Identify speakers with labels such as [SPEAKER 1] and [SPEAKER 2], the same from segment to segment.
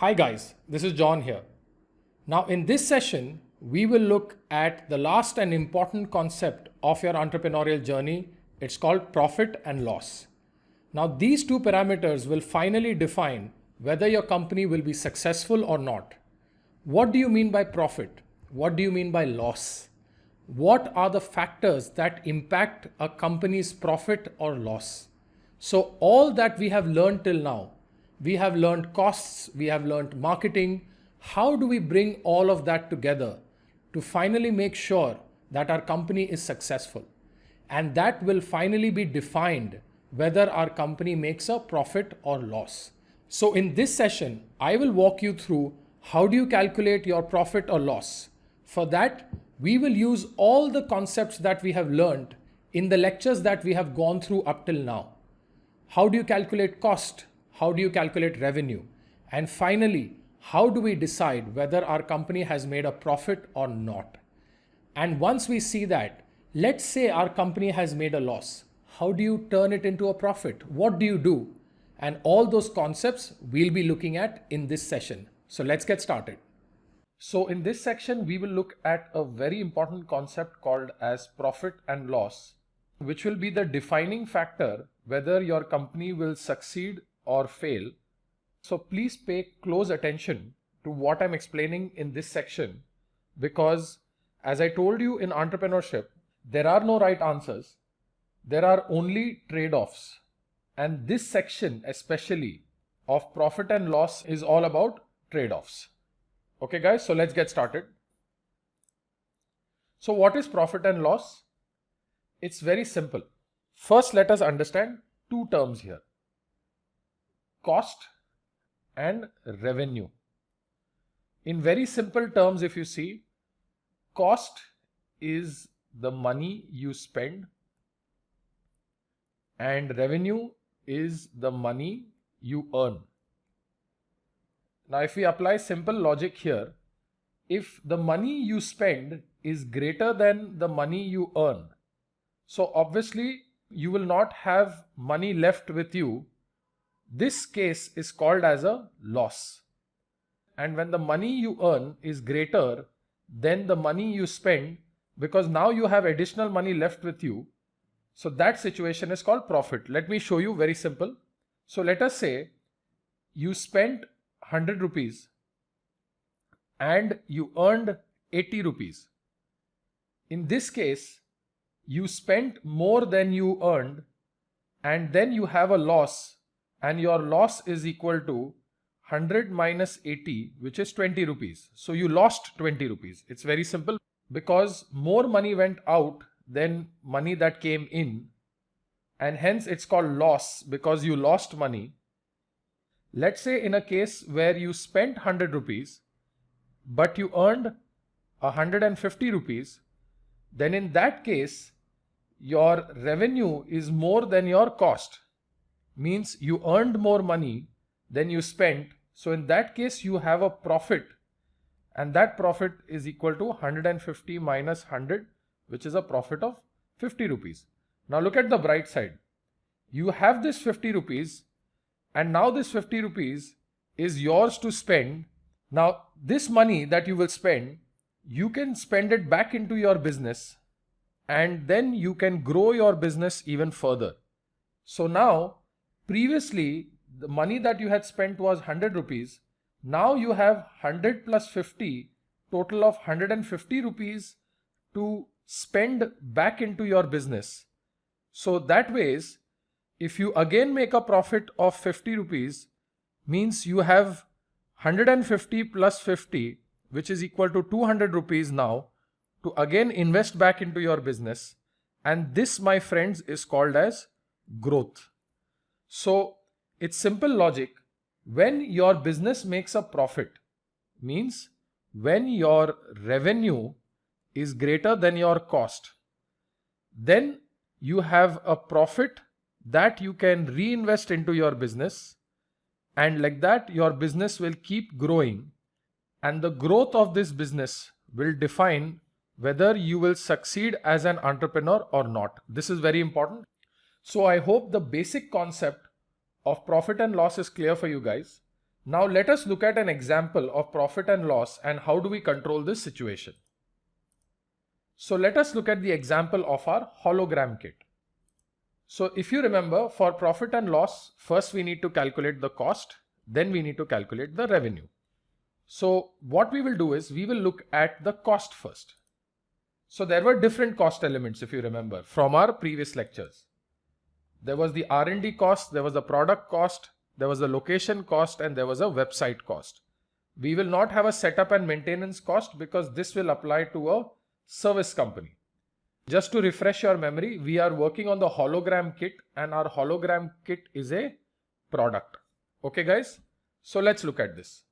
[SPEAKER 1] Hi guys, this is John here. Now in this session, we will look at the last and important concept of your entrepreneurial journey. It's called profit and loss. Now these two parameters will finally define whether your company will be successful or not. What do you mean by profit? What do you mean by loss? What are the factors that impact a company's profit or loss? So all that we have learned till now, we have learned costs, we have learned marketing. How do we bring all of that together to finally make sure that our company is successful? And that will finally be defined whether our company makes a profit or loss. So in this session, I will walk you through how do you calculate your profit or loss. For that, we will use all the concepts that we have learned in the lectures that we have gone through up till now. How do you calculate cost? How do you calculate revenue? And finally, how do we decide whether our company has made a profit or not? And once we see that, let's say our company has made a loss. How do you turn it into a profit? What do you do? And all those concepts we'll be looking at in this session. So let's get started. So in this section, we will look at a very important concept called as profit and loss, which will be the defining factor whether your company will succeed or fail. So please pay close attention to what I'm explaining in this section, because as I told you in entrepreneurship, there are no right answers. There are only trade-offs. And this section especially of profit and loss is all about trade-offs. Okay guys, so let's get started. So what is profit and loss? It's very simple. First, let us understand two terms here: cost and revenue. In very simple terms, if you see, cost is the money you spend and revenue is the money you earn. Now, if we apply simple logic here, if the money you spend is greater than the money you earn, so obviously you will not have money left with you. This case is called as a loss. And when the money you earn is greater than the money you spend, because now you have additional money left with you, so that situation is called profit. Let me show you very simple. So let us say you spent 100 rupees and you earned 80 rupees. In this case, you spent more than you earned and then you have a loss, and your loss is equal to 100 minus 80, which is 20 rupees. So you lost 20 rupees. It's very simple because more money went out than money that came in, and hence it's called loss because you lost money. Let's say in a case where you spent 100 rupees but you earned 150 rupees, then in that case your revenue is more than your cost. Means you earned more money than you spent. So in that case you have a profit, and that profit is equal to 150 minus 100, which is a profit of 50 rupees. Now look at the bright side. You have this 50 rupees and now this 50 rupees is yours to spend. Now this money that you will spend, you can spend it back into your business and then you can grow your business even further. So now, previously the money that you had spent was 100 rupees. Now you have 100 plus 50, total of 150 rupees to spend back into your business. So that ways, if you again make a profit of 50 rupees, means you have 150 plus 50, which is equal to 200 rupees now to again invest back into your business. And this, my friends, is called as growth. So it's simple logic. When your business makes a profit, means when your revenue is greater than your cost, then you have a profit that you can reinvest into your business, and like that your business will keep growing, and the growth of this business will define whether you will succeed as an entrepreneur or not. This is very important. So I hope the basic concept of profit and loss is clear for you guys. Now let us look at an example of profit and loss and how do we control this situation. So let us look at the example of our hologram kit. So if you remember, for profit and loss, first we need to calculate the cost, then we need to calculate the revenue. So what we will do is we will look at the cost first. So there were different cost elements, if you remember, from our previous lectures. There was the R&D cost, there was the product cost, there was the location cost, and there was a website cost. We will not have a setup and maintenance cost because this will apply to a service company. Just to refresh your memory, we are working on the hologram kit and our hologram kit is a product. Okay guys, so let's look at this.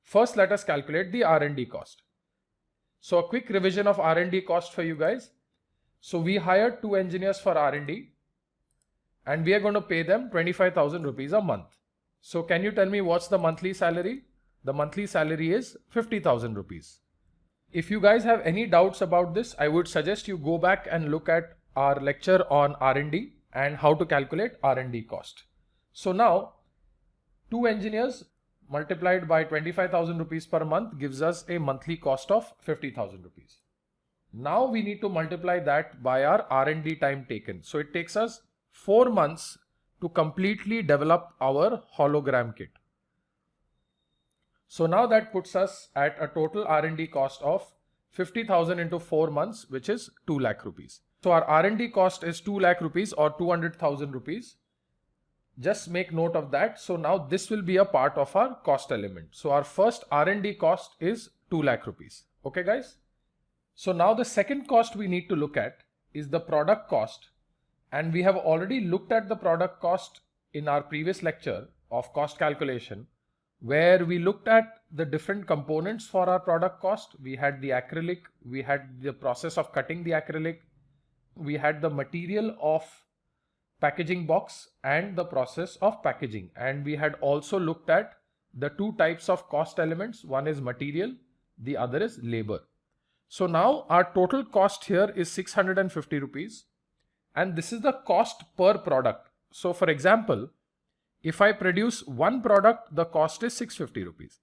[SPEAKER 1] First, let us calculate the R&D cost. So a quick revision of R&D cost for you guys. So we hired 2 engineers for R&D and we are going to pay them 25,000 rupees a month. So can you tell me what's the monthly salary? The monthly salary is 50,000 rupees. If you guys have any doubts about this, I would suggest you go back and look at our lecture on R&D and how to calculate R&D cost. So now 2 engineers multiplied by 25,000 rupees per month gives us a monthly cost of 50,000 rupees. Now we need to multiply that by our R&D time taken. So it takes us 4 months to completely develop our hologram kit. So now that puts us at a total R&D cost of 50,000 into 4 months, which is 2 lakh rupees. So our R&D cost is 2 lakh rupees or 200,000 rupees. Just make note of that. So now this will be a part of our cost element. So our first R&D cost is 2 lakh rupees. Okay guys. So now the second cost we need to look at is the product cost. And we have already looked at the product cost in our previous lecture of cost calculation, where we looked at the different components for our product cost. We had the acrylic, we had the process of cutting the acrylic, we had the material of packaging box and the process of packaging. And we had also looked at the 2 types of cost elements. One is material, the other is labor. So now our total cost here is 650 rupees. And this is the cost per product. So for example, if I produce 1 product, the cost is 650 rupees.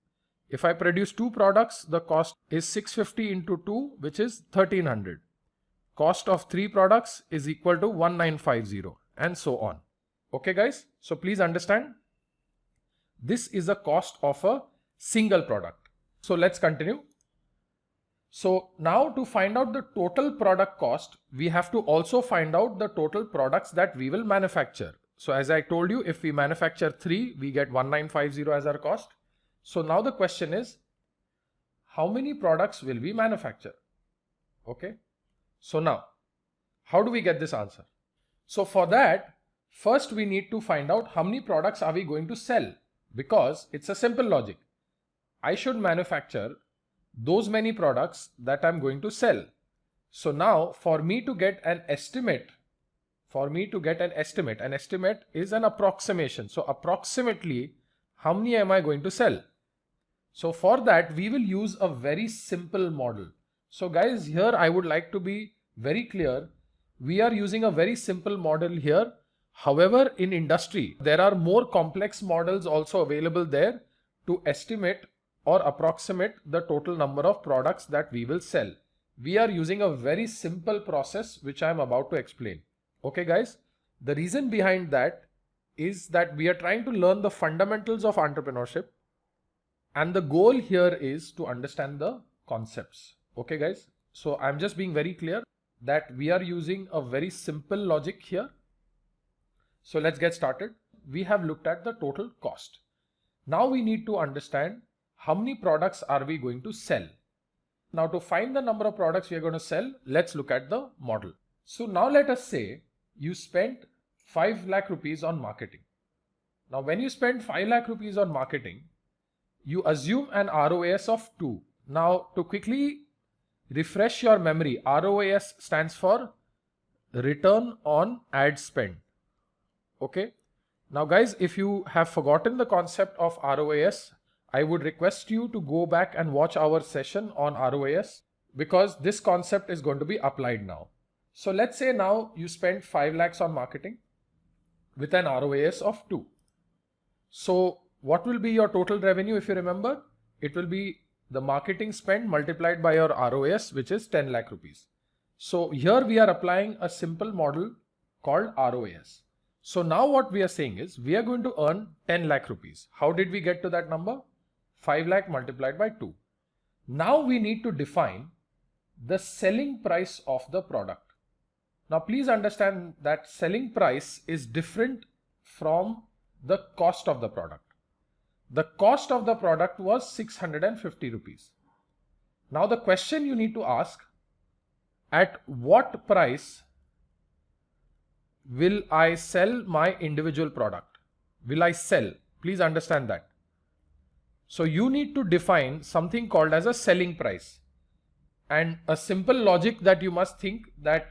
[SPEAKER 1] If I produce 2 products, the cost is 650 into 2, which is 1300. Cost of 3 products is equal to 1950 and so on. Okay guys, so please understand, this is a cost of a single product. So let's continue. So now to find out the total product cost, we have to also find out the total products that we will manufacture. So as I told you, if we manufacture 3, we get 1950 as our cost. So now the question is, how many products will we manufacture? Okay. So now, how do we get this answer? So for that, first we need to find out how many products are we going to sell, because it's a simple logic. I should manufacture those many products that I'm going to sell. So now for me to get an estimate, an estimate is an approximation. So approximately how many am I going to sell? So for that we will use a very simple model. So guys, here I would like to be very clear. We are using a very simple model here. However, in industry, there are more complex models also available there to estimate or approximate the total number of products that we will sell. We are using a very simple process which I am about to explain. Okay guys, the reason behind that is that we are trying to learn the fundamentals of entrepreneurship, and the goal here is to understand the concepts. Okay guys, so I'm just being very clear that we are using a very simple logic here. So let's get started. We have looked at the total cost. Now we need to understand how many products are we going to sell. Now to find the number of products we are going to sell, let's look at the model. So now let us say you spent 5 lakh rupees on marketing. Now when you spend 5 lakh rupees on marketing, you assume an ROIS of 2. Now to quickly refresh your memory, ROIS stands for return on ad spend. Okay. Now guys, if you have forgotten the concept of ROIS, I would request you to go back and watch our session on ROIS, because this concept is going to be applied now. So let's say now you spend 5 lakhs on marketing with an ROIS of 2. So what will be your total revenue if you remember? It will be the marketing spend multiplied by your ROS, which is 10 lakh rupees. So here we are applying a simple model called ROIS. So now what we are saying is we are going to earn 10 lakh rupees. How did we get to that number? 5 lakh multiplied by 2. Now we need to define the selling price of the product. Now please understand that selling price is different from the cost of the product. The cost of the product was 650 rupees. Now the question you need to ask, at what price will I sell my individual product? Will I sell? Please understand that. So you need to define something called as a selling price. And a simple logic that you must think that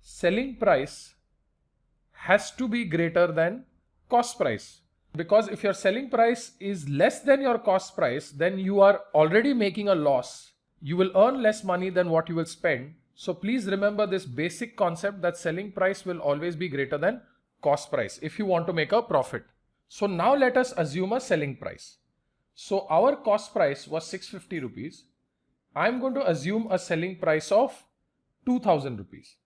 [SPEAKER 1] selling price has to be greater than cost price. Because if your selling price is less than your cost price, then you are already making a loss. You will earn less money than what you will spend. So please remember this basic concept that selling price will always be greater than cost price if you want to make a profit. So now let us assume a selling price. So our cost price was 650 rupees. I'm going to assume a selling price of 2000 rupees.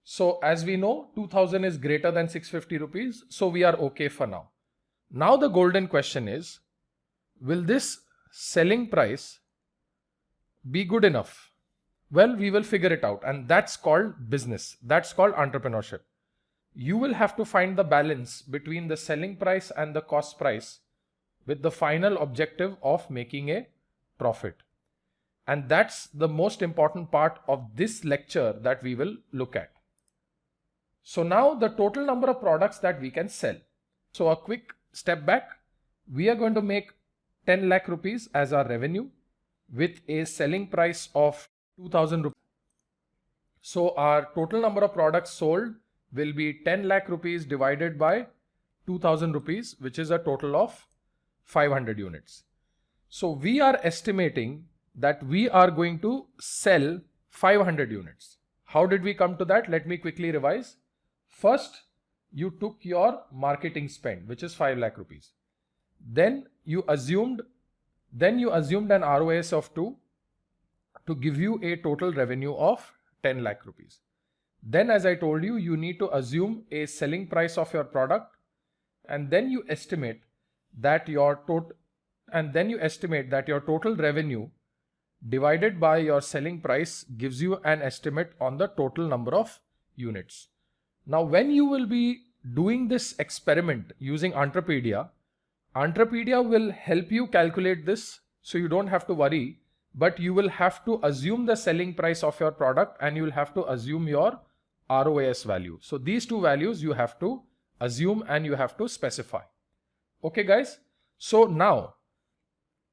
[SPEAKER 1] So as we know, 2000 is greater than 650 rupees. So we are okay for now. Now the golden question is, will this selling price be good enough? Well, we will figure it out, and that's called business. That's called entrepreneurship. You will have to find the balance between the selling price and the cost price with the final objective of making a profit. And that's the most important part of this lecture that we will look at. So now the total number of products that we can sell. So a quick step back. We are going to make 10 lakh rupees as our revenue with a selling price of 2000 rupees. So our total number of products sold will be 10 lakh rupees divided by 2000 rupees, which is a total of 500 units. So we are estimating that we are going to sell 500 units. How did we come to that? Let me quickly revise. First, you took your marketing spend, which is 5 lakh rupees. Then you assumed an ROIS of 2 to give you a total revenue of 10 lakh rupees. Then, as I told you, you need to assume a selling price of your product, and then you estimate that your total revenue divided by your selling price gives you an estimate on the total number of units. Now, when you will be doing this experiment using Entrepedia will help you calculate this, so you don't have to worry, but you will have to assume the selling price of your product and you will have to assume your ROAS value. So these two values you have to assume and you have to specify. Okay guys, so now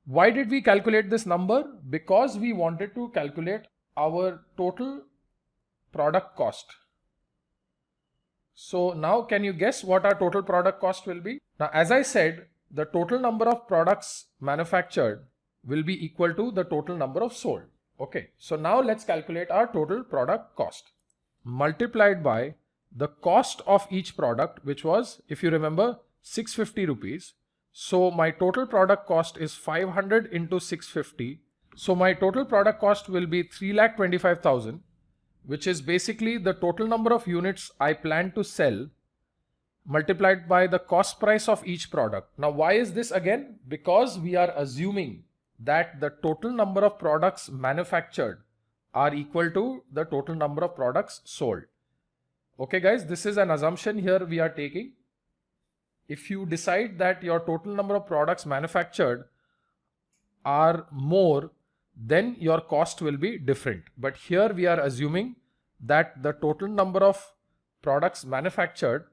[SPEAKER 1] why did we calculate this number? Because we wanted to calculate our total product cost. So now can you guess what our total product cost will be? Now, as I said, the total number of products manufactured will be equal to the total number of sold. Okay, so now let's calculate our total product cost multiplied by the cost of each product, which was, if you remember, 650 rupees. So my total product cost is 500 into 650. So my total product cost will be 3,25,000, which is basically the total number of units I plan to sell multiplied by the cost price of each product. Now, why is this again? Because we are assuming that the total number of products manufactured are equal to the total number of products sold. Okay guys, this is an assumption here we are taking. If you decide that your total number of products manufactured are more, then your cost will be different. But here we are assuming that the total number of products manufactured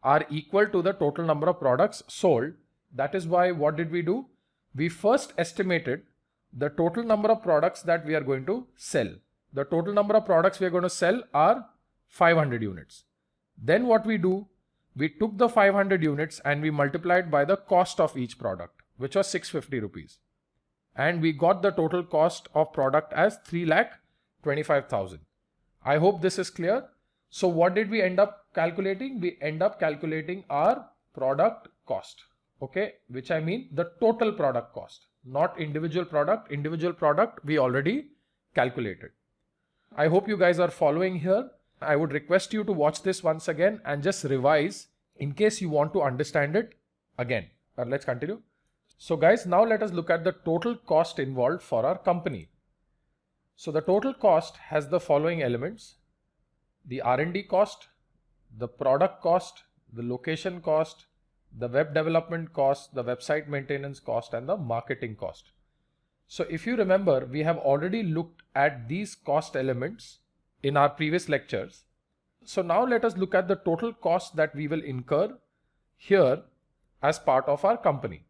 [SPEAKER 1] are equal to the total number of products sold. That is why what did we do? We first estimated the total number of products that we are going to sell. The total number of products we are going to sell are 500 units. Then what we do? We took the 500 units and we multiplied by the cost of each product, which was 650 rupees. And we got the total cost of product as 3,25,000. I hope this is clear. So what did we end up calculating? We end up calculating our product cost. Okay, which I mean the total product cost, not individual product. Individual product we already calculated. I hope you guys are following here. I would request you to watch this once again and just revise in case you want to understand it again. Let's continue. So guys, now let us look at the total cost involved for our company. So the total cost has the following elements: the R&D cost, the product cost, the location cost, the web development cost, the website maintenance cost, and the marketing cost. So if you remember, we have already looked at these cost elements in our previous lectures. So now let us look at the total cost that we will incur here as part of our company.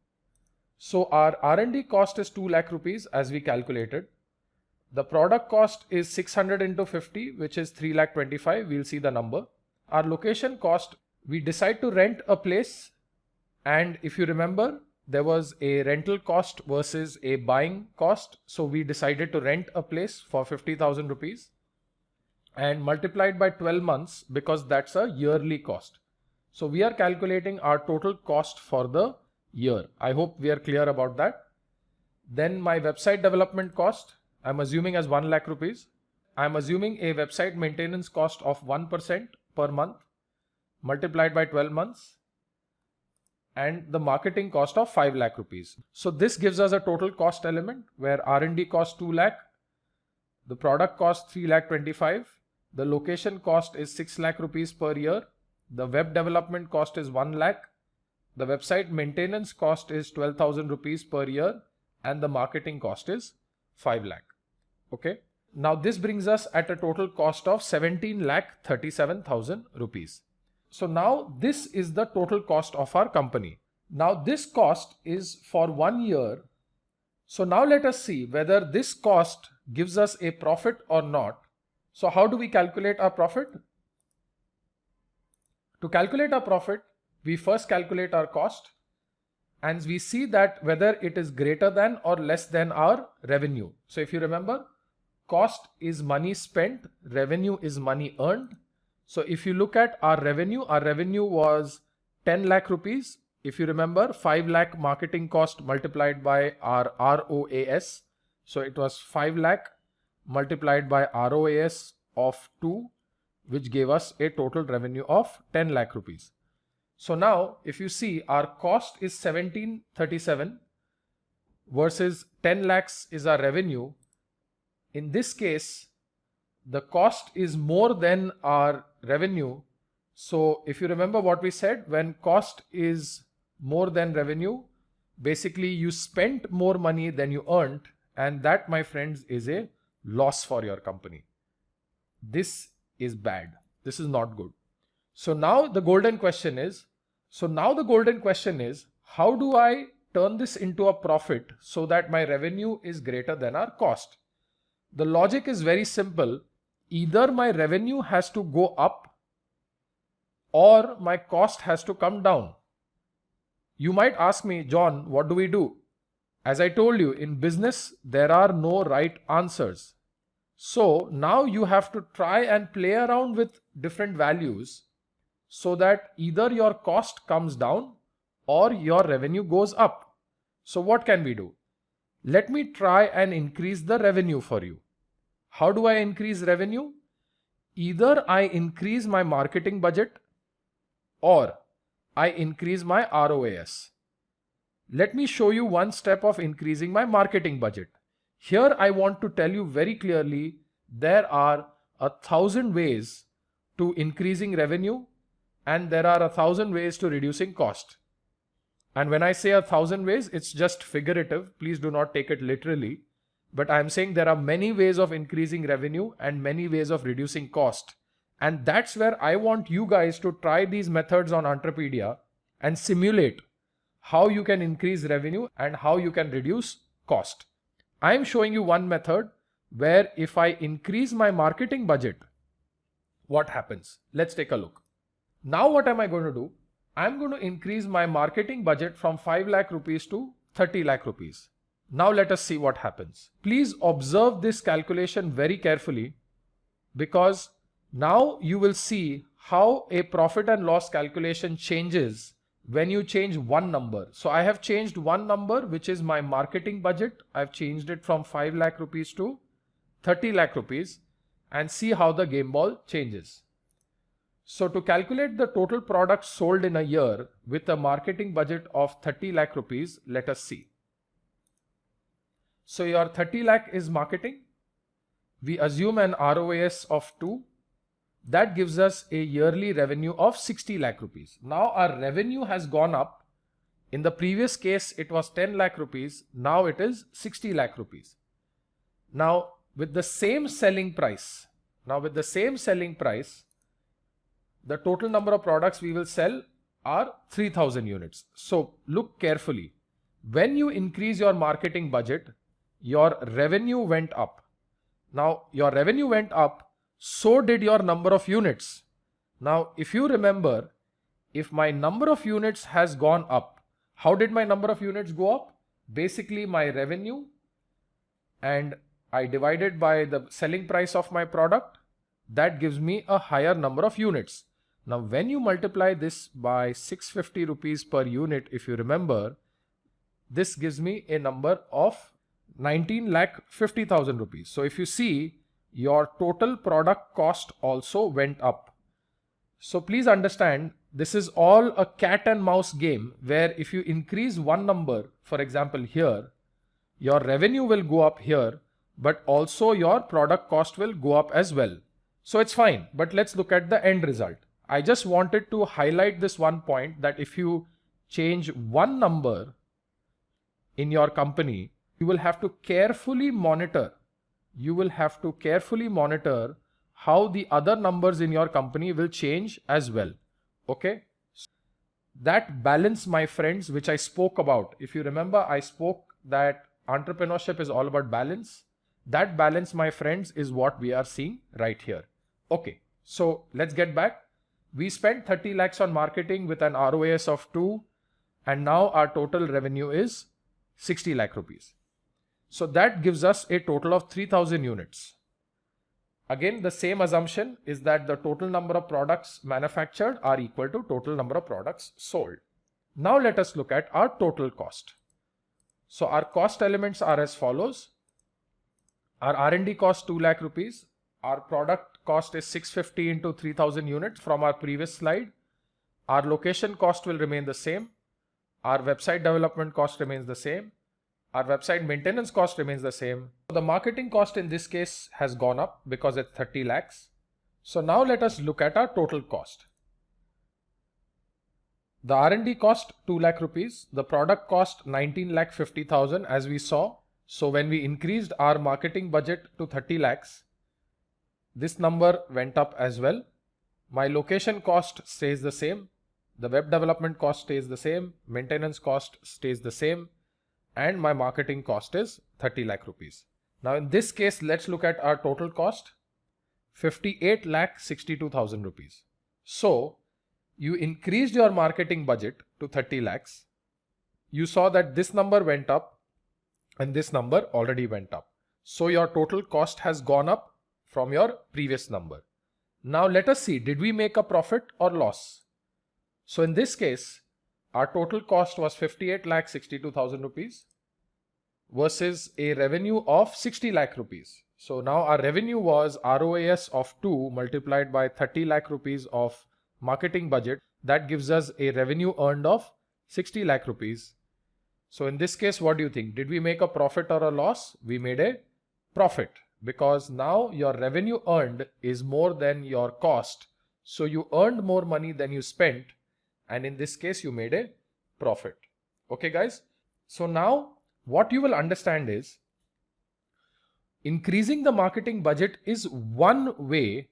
[SPEAKER 1] So our R&D cost is 2 lakh rupees as we calculated. The product cost is 600 into 50, which is 3 lakh 25. We'll see the number. Our location cost, we decide to rent a place. And if you remember, there was a rental cost versus a buying cost. So we decided to rent a place for 50,000 rupees and multiplied by 12 months because that's a yearly cost. So we are calculating our total cost for the year. I hope we are clear about that. Then my website development cost, I'm assuming as 1 lakh rupees. I'm assuming a website maintenance cost of 1% per month multiplied by 12 months. And the marketing cost of 5 lakh rupees. So this gives us a total cost element where R&D cost 2 lakh, the product cost 3 lakh 25, the location cost is 6 lakh rupees per year, the web development cost is 1 lakh, the website maintenance cost is 12,000 rupees per year, and the marketing cost is 5 lakh. Okay. Now this brings us at a total cost of 17 lakh 37,000 rupees. So now this is the total cost of our company. Now this cost is for 1 year. So now let us see whether this cost gives us a profit or not. So how do we calculate our profit? To calculate our profit, we first calculate our cost and we see that whether it is greater than or less than our revenue. So if you remember, cost is money spent, revenue is money earned. So if you look at our revenue was 10 lakh rupees. If you remember, 5 lakh marketing cost multiplied by our ROAS. So it was 5 lakh multiplied by ROAS of 2, which gave us a total revenue of 10 lakh rupees. So now if you see, our cost is 1737 versus 10 lakhs is our revenue. In this case, the cost is more than our revenue. So if you remember what we said, when cost is more than revenue, basically you spent more money than you earned, and that, my friends, is a loss for your company. This is bad. This is not good. So now the golden question is, how do I turn this into a profit so that my revenue is greater than our cost? The logic is very simple. Either my revenue has to go up or my cost has to come down. You might ask me, John, what do we do? As I told you, in business, there are no right answers. So now you have to try and play around with different values so that either your cost comes down or your revenue goes up. So what can we do? Let me try and increase the revenue for you. How do I increase revenue? Either I increase my marketing budget or I increase my ROAS. Let me show you one step of increasing my marketing budget. Here I want to tell you very clearly, there are 1,000 ways to increasing revenue and there are 1,000 ways to reducing cost. And when I say 1,000 ways, it's just figurative. Please do not take it literally. But I'm saying there are many ways of increasing revenue and many ways of reducing cost. And that's where I want you guys to try these methods on Entrepedia and simulate how you can increase revenue and how you can reduce cost. I'm showing you one method where if I increase my marketing budget, what happens? Let's take a look. Now what am I going to do? I'm going to increase my marketing budget from 5 lakh rupees to 30 lakh rupees. Now let us see what happens. Please observe this calculation very carefully, because now you will see how a profit and loss calculation changes when you change one number. So I have changed one number, which is my marketing budget. I've changed it from 5 lakh rupees to 30 lakh rupees, and see how the game ball changes. So to calculate the total products sold in a year with a marketing budget of 30 lakh rupees, let us see. So your 30 lakh is marketing. We assume an ROIS of 2. That gives us a yearly revenue of 60 lakh rupees. Now our revenue has gone up. In the previous case, it was 10 lakh rupees. Now it is 60 lakh rupees. Now with the same selling price, the total number of products we will sell are 3000 units. So look carefully. When you increase your marketing budget, your revenue went up. Now your revenue went up, so did your number of units. Now if you remember, if my number of units has gone up, how did my number of units go up? Basically my revenue, and I divided by the selling price of my product. That gives me a higher number of units. Now when you multiply this by 650 rupees per unit, if you remember, this gives me a number of 19,50,000 rupees. So if you see, your total product cost also went up. So please understand, this is all a cat and mouse game, where if you increase one number, for example here, your revenue will go up here, but also your product cost will go up as well. So it's fine, but let's look at the end result. I just wanted to highlight this one point, that if you change one number in your company, you will have to carefully monitor. How the other numbers in your company will change as well. Okay. That balance, my friends, which I spoke about. If you remember, I spoke that entrepreneurship is all about balance. That balance, my friends, is what we are seeing right here. Okay. So let's get back. We spent 30 lakhs on marketing with an ROAS of 2, and now our total revenue is 60 lakh rupees. So that gives us a total of 3000 units. Again, the same assumption is that the total number of products manufactured are equal to total number of products sold. Now let us look at our total cost. So our cost elements are as follows. Our R&D cost 2 lakh rupees. Our product cost is 650 into 3000 units from our previous slide. Our location cost will remain the same. Our website development cost remains the same. Our website maintenance cost remains the same. The marketing cost in this case has gone up because it's 30 lakhs. So now let us look at our total cost. The R&D cost 2 lakh rupees. The product cost 19,50,000 as we saw. So when we increased our marketing budget to 30 lakhs, this number went up as well. My location cost stays the same. The web development cost stays the same. Maintenance cost stays the same. And my marketing cost is 30 lakh rupees. Now in this case, let's look at our total cost, 58,62,000 rupees. So you increased your marketing budget to 30 lakhs. You saw that this number went up and this number already went up. So your total cost has gone up from your previous number. Now let us see, did we make a profit or loss? So in this case, our total cost was 58,62,000 rupees versus a revenue of 60 lakh rupees. So now our revenue was ROAS of 2 multiplied by 30 lakh rupees of marketing budget. That gives us a revenue earned of 60 lakh rupees. So in this case, what do you think? Did we make a profit or a loss? We made a profit because now your revenue earned is more than your cost. So you earned more money than you spent. And in this case, you made a profit. Okay, guys. So now what you will understand is increasing the marketing budget is one way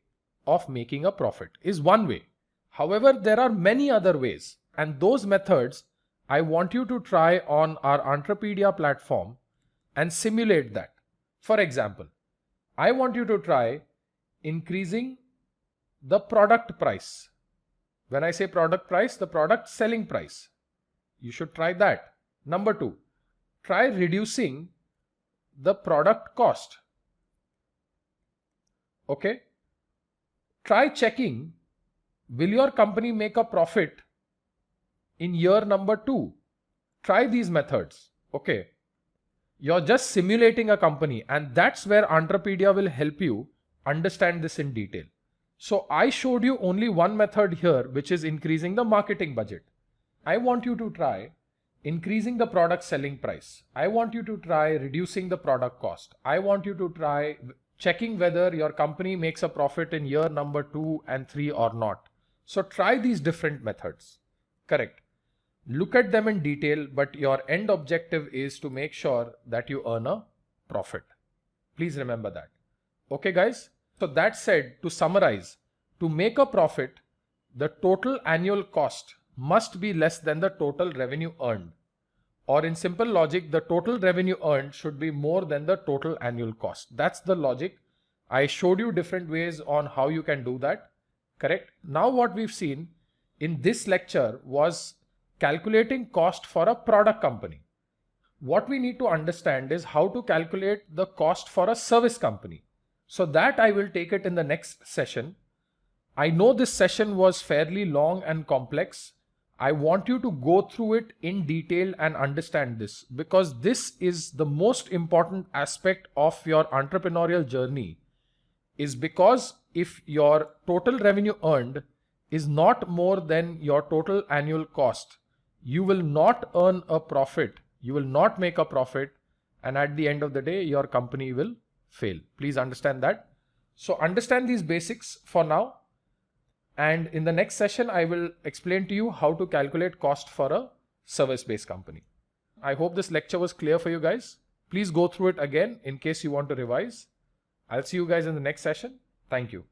[SPEAKER 1] of making a profit, is one way. However, there are many other ways, and those methods I want you to try on our Entrepedia platform and simulate that. For example, I want you to try increasing the product price. When I say product price, the product selling price. You should try that. Number 2, try reducing the product cost. Okay. Try checking, will your company make a profit in year number 2. Try these methods. Okay. You're just simulating a company, and that's where Entrepedia will help you understand this in detail. So I showed you only one method here, which is increasing the marketing budget. I want you to try increasing the product selling price. I want you to try reducing the product cost. I want you to try checking whether your company makes a profit in year number 2 and 3 or not. So try these different methods. Correct. Look at them in detail, but your end objective is to make sure that you earn a profit. Please remember that. Okay, guys. So that said, to summarize, to make a profit, the total annual cost must be less than the total revenue earned. Or in simple logic, the total revenue earned should be more than the total annual cost. That's the logic. I showed you different ways on how you can do that. Correct? Now what we've seen in this lecture was calculating cost for a product company. What we need to understand is how to calculate the cost for a service company. So that I will take it in the next session. I know this session was fairly long and complex. I want you to go through it in detail and understand this, because this is the most important aspect of your entrepreneurial journey. Is because if your total revenue earned is not more than your total annual cost, you will not earn a profit, you will not make a profit, and at the end of the day, your company will fail. Please understand that. So understand these basics for now. And in the next session, I will explain to you how to calculate cost for a service-based company. I hope this lecture was clear for you guys. Please go through it again in case you want to revise. I'll see you guys in the next session. Thank you.